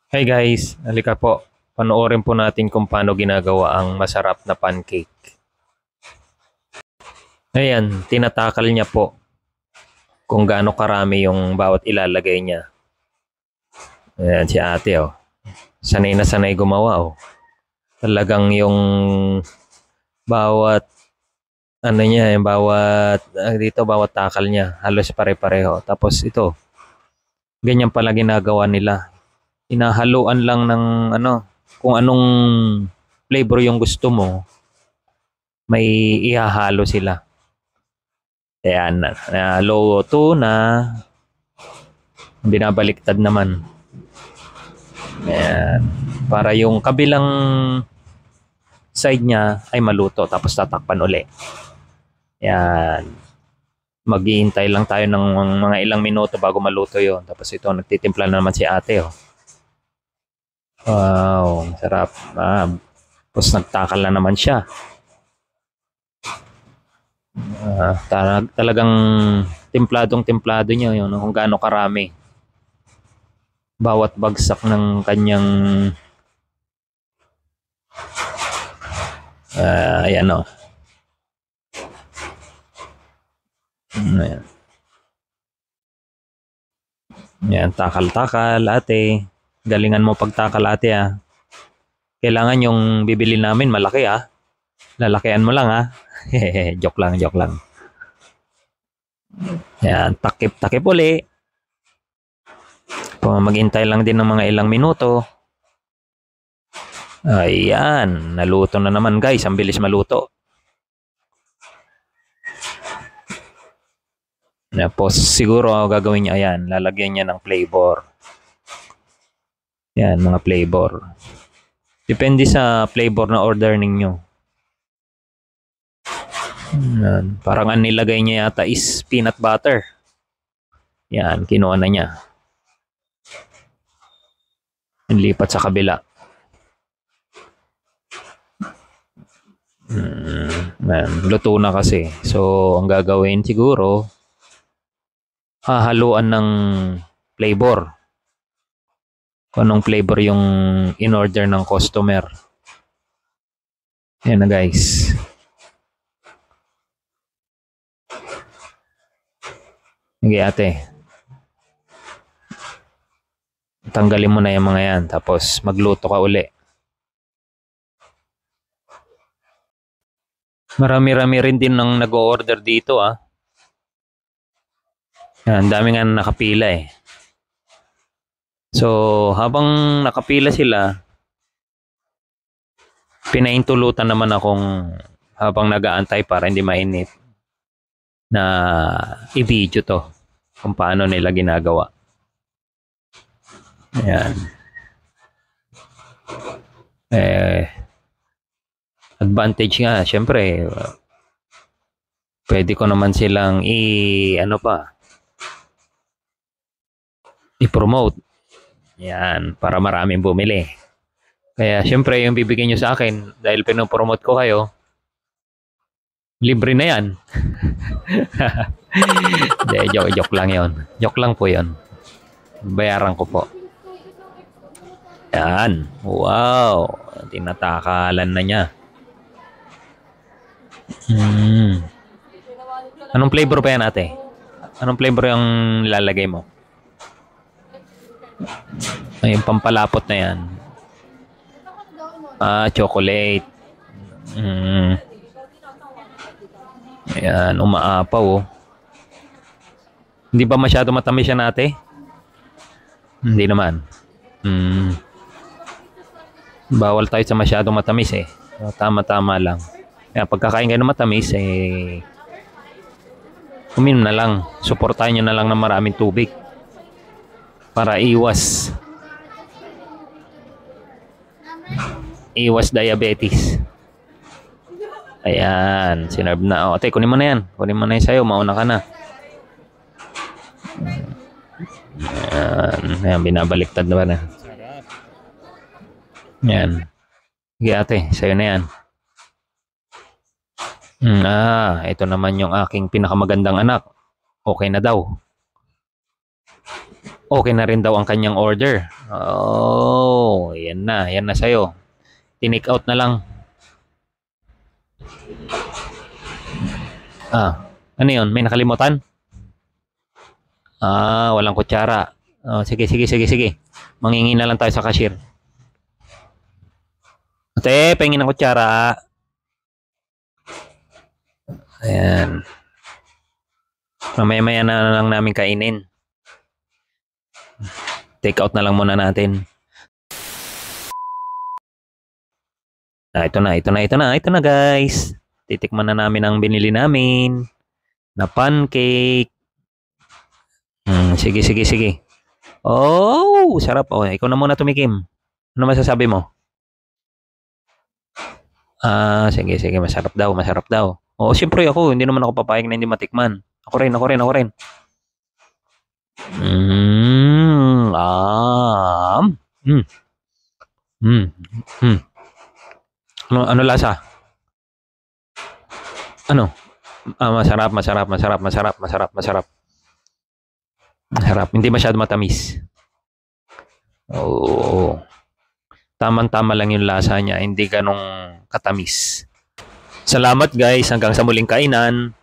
Hi guys, halika po. Panoorin po natin kung paano ginagawa ang masarap na pancake. Ayan, tinatakal niya po kung gaano karami yung bawat ilalagay niya. Ayan si ate oh. Sanay na sanay gumawa oh. Talagang yung bawat ano niya, yung bawat dito bawat takal niya, halos pare-pareho. Tapos ito, ganyan pala ginagawa nila. Inahaluan lang ng ano, kung anong flavor yung gusto mo, may ihahalo sila. Ayan, low 2 na binabaliktad naman. Ayan. Para yung kabilang side niya ay maluto tapos tatakpan uli. Ayan. Maghihintay lang tayo ng mga ilang minuto bago maluto yon. Tapos ito, nagtitimpla na naman si ate. Oh. Wow, sarap. Tapos nagtakal na naman siya. Talagang templadong-templado niya yun, kung gaano karami. Bawat bagsak ng kanyang ayan o. Ayan. Ayan, takal-takal ate. Galingan mo pagtakal ate ah. Kailangan yung bibili namin malaki ah. Lalakihan mo lang ah. Joke lang, joke lang. Ayan, takip-takip uli. Maghintay lang din ng mga ilang minuto. Ayan, naluto na naman guys. Ang bilis maluto. Tapos siguro gagawin niya, ayan, lalagyan niya ng flavor. Ayan, mga flavor. Depende sa flavor na order ninyo. Ayan, parang ang nilagay niya yata is peanut butter. Yan, kinuha na niya. Lipat sa kabila. Luto na kasi. So, ang gagawin siguro, hahaluan ng flavor. Kung anong flavor yung in-order ng customer. Yan na guys. Sige ate. Tanggalin mo na yung mga yan. Tapos magluto ka uli. Marami-rami rin din nang nag-o-order dito ah. Yan, dami nga nakapila eh. So, habang nakapila sila, pinaintulutan naman akong habang nag-aantay para hindi mainit na i-video to kung paano nila ginagawa. Ayan. Advantage nga, syempre, pwede ko naman silang i-promote. Yan, para maraming bumili. Kaya syempre, yung bibigyan nyo sa akin, dahil pinopromote ko kayo, libre na yan. Joke lang yon. Joke lang po yon. Bayaran ko po. Yan. Wow. Tinatakalan na niya. Anong flavor pa yan ate? Anong flavor yung lalagay mo? Ay, yung pampalapot na yan. Chocolate. Ayan, umaapaw oh. Hindi ba masyado matamis yan ate? Hindi naman. Bawal tayo sa masyado matamis eh. Tama-tama lang. Kaya pagkakain kayo ng matamis eh, uminom na lang. Suportahan nyo na lang ng maraming tubig. Para iwas diabetes. Ayan, sinerve na. O, ate, kunin mo na yan. Kunin mo na yan sa'yo. Mauna ka na. Ayan, binabaliktad na ba na? Ayan. Sige ate, sa'yo na yan. Ito naman yung aking pinakamagandang anak. Okay na daw. Okay na rin daw ang kanyang order. Oh, yan na sa'yo. Tinake out na lang. Ano yun? May nakalimutan? Walang kutsara. Sige. Mangingi na lang tayo sa cashier. Ate, pahingin ng kutsara. Ayan. Mamaya-maya na lang namin kainin. Take out na lang muna natin. Ito na guys. Titikman na namin ang binili namin na pancake. Sige. Oh, sarap. Oh, ikaw na muna tumikim. Ano masasabi mo? Sige, masarap daw. Oo, siyempre ako, hindi naman ako papayag na hindi matikman. Ako rin. Ano lasa? Ano? Masarap. Masarap. Hindi masyado matamis. Oo. Tamang-tama lang yung lasa niya, hindi ganong katamis. Salamat guys, hanggang sa muling kainan.